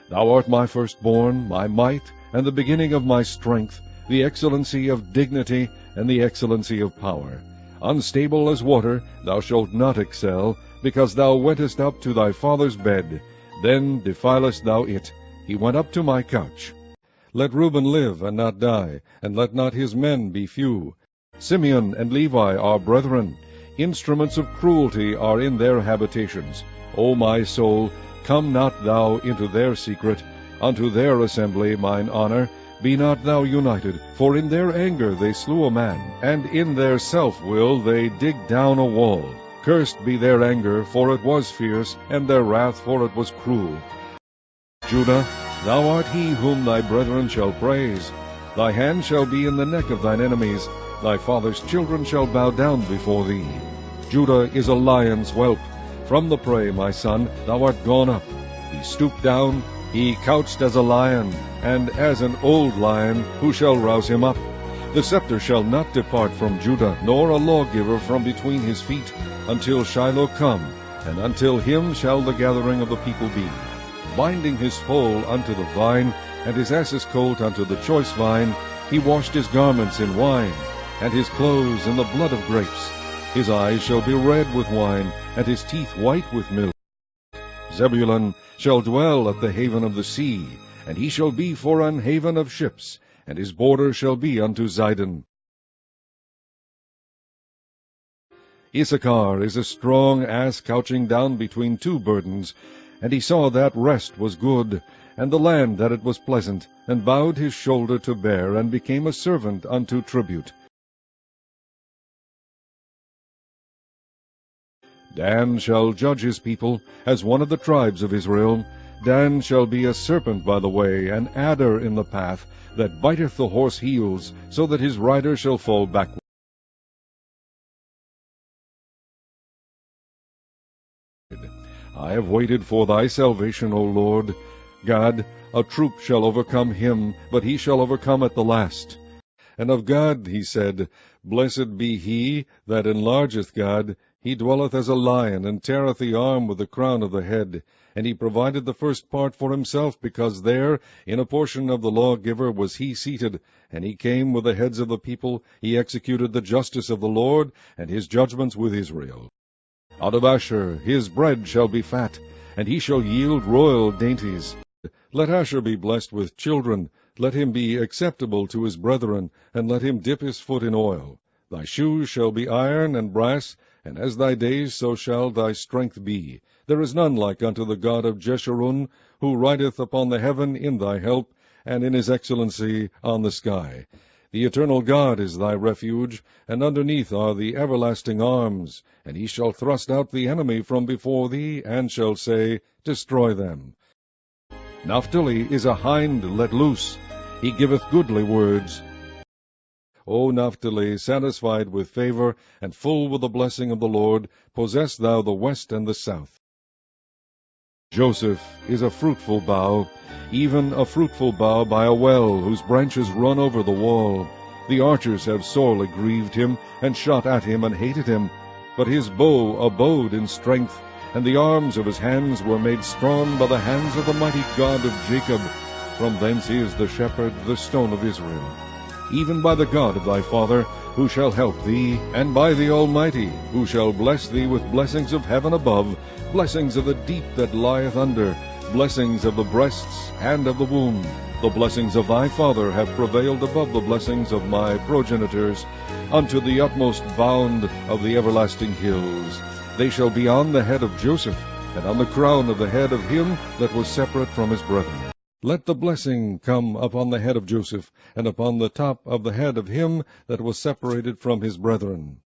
Thou art my firstborn, my might, and the beginning of my strength, the excellency of dignity, and the excellency of power. Unstable as water, thou shalt not excel, because thou wentest up to thy father's bed. Then defilest thou it. He went up to my couch. Let Reuben live and not die, and let not his men be few. Simeon and Levi are brethren. Instruments of cruelty are in their habitations. O my soul, come not thou into their secret, unto their assembly, mine honor. Be not thou united, for in their anger they slew a man, and in their self-will they dig down a wall. Cursed be their anger, for it was fierce, and their wrath, for it was cruel. Judah, thou art he whom thy brethren shall praise. Thy hand shall be in the neck of thine enemies. Thy father's children shall bow down before thee. Judah is a lion's whelp. From the prey, my son, thou art gone up. He stooped down, he couched as a lion, and as an old lion, who shall rouse him up? The scepter shall not depart from Judah, nor a lawgiver from between his feet, until Shiloh come, and until him shall the gathering of the people be. Binding his foal unto the vine, and his ass's colt unto the choice vine, he washed his garments in wine, and his clothes in the blood of grapes. His eyes shall be red with wine, and his teeth white with milk. Zebulun shall dwell at the haven of the sea, and he shall be for an haven of ships, and his border shall be unto Zidon. Issachar is a strong ass couching down between two burdens, and he saw that rest was good, and the land that it was pleasant, and bowed his shoulder to bear, and became a servant unto tribute. Dan shall judge his people, as one of the tribes of Israel. Dan shall be a serpent by the way, an adder in the path, that biteth the horse heels, so that his rider shall fall backward. I have waited for thy salvation, O Lord. God, a troop shall overcome him, but he shall overcome at the last. And of God he said, Blessed be he that enlargeth God. He dwelleth as a lion, and teareth the arm with the crown of the head. And he provided the first part for himself, because there, in a portion of the lawgiver, was he seated. And he came with the heads of the people. He executed the justice of the Lord, and his judgments with Israel. Out of Asher his bread shall be fat, and he shall yield royal dainties. Let Asher be blessed with children. Let him be acceptable to his brethren, and let him dip his foot in oil. Thy shoes shall be iron and brass, and as thy days so shall thy strength be. There is none like unto the God of Jeshurun, who rideth upon the heaven in thy help, and in his excellency on the sky. The eternal God is thy refuge, and underneath are the everlasting arms. And he shall thrust out the enemy from before thee, and shall say, Destroy them. Naphtali is a hind let loose. He giveth goodly words. O Naphtali, satisfied with favor, and full with the blessing of the Lord, possess thou the west and the south. Joseph is a fruitful bough, even a fruitful bough by a well, whose branches run over the wall. The archers have sorely grieved him, and shot at him, and hated him. But his bow abode in strength, and the arms of his hands were made strong by the hands of the mighty God of Jacob. From thence is the shepherd, the stone of Israel. Even by the God of thy father, who shall help thee, and by the Almighty, who shall bless thee with blessings of heaven above, blessings of the deep that lieth under, blessings of the breasts and of the womb. The blessings of thy father have prevailed above the blessings of my progenitors, unto the utmost bound of the everlasting hills. They shall be on the head of Joseph, and on the crown of the head of him that was separate from his brethren. Let the blessing come upon the head of Joseph, and upon the top of the head of him that was separated from his brethren.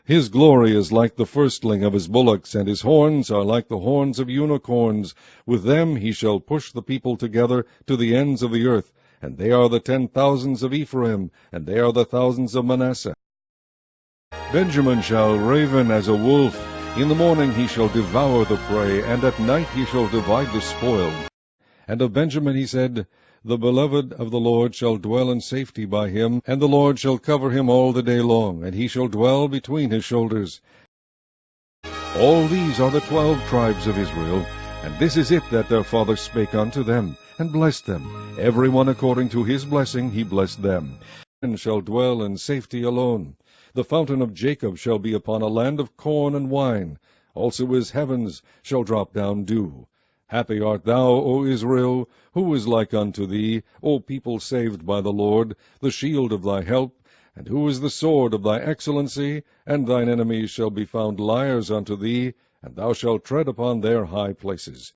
His glory is like the firstling of his bullocks, and his horns are like the horns of unicorns. With them he shall push the people together to the ends of the earth, and they are the 10,000s of Ephraim, and they are the thousands of Manasseh. Benjamin shall raven as a wolf. In the morning he shall devour the prey, and at night he shall divide the spoil. And of Benjamin he said, The beloved of the Lord shall dwell in safety by him, and the Lord shall cover him all the day long, and he shall dwell between his shoulders. All these are the 12 tribes of Israel. And this is it that their father spake unto them, and blessed them. Every one according to his blessing he blessed them. And shall dwell in safety alone. The fountain of Jacob shall be upon a land of corn and wine. Also his heavens shall drop down dew. Happy art thou, O Israel! Who is like unto thee, O people saved by the Lord, the shield of thy help? And who is the sword of thy excellency? And thine enemies shall be found liars unto thee, and thou shalt tread upon their high places.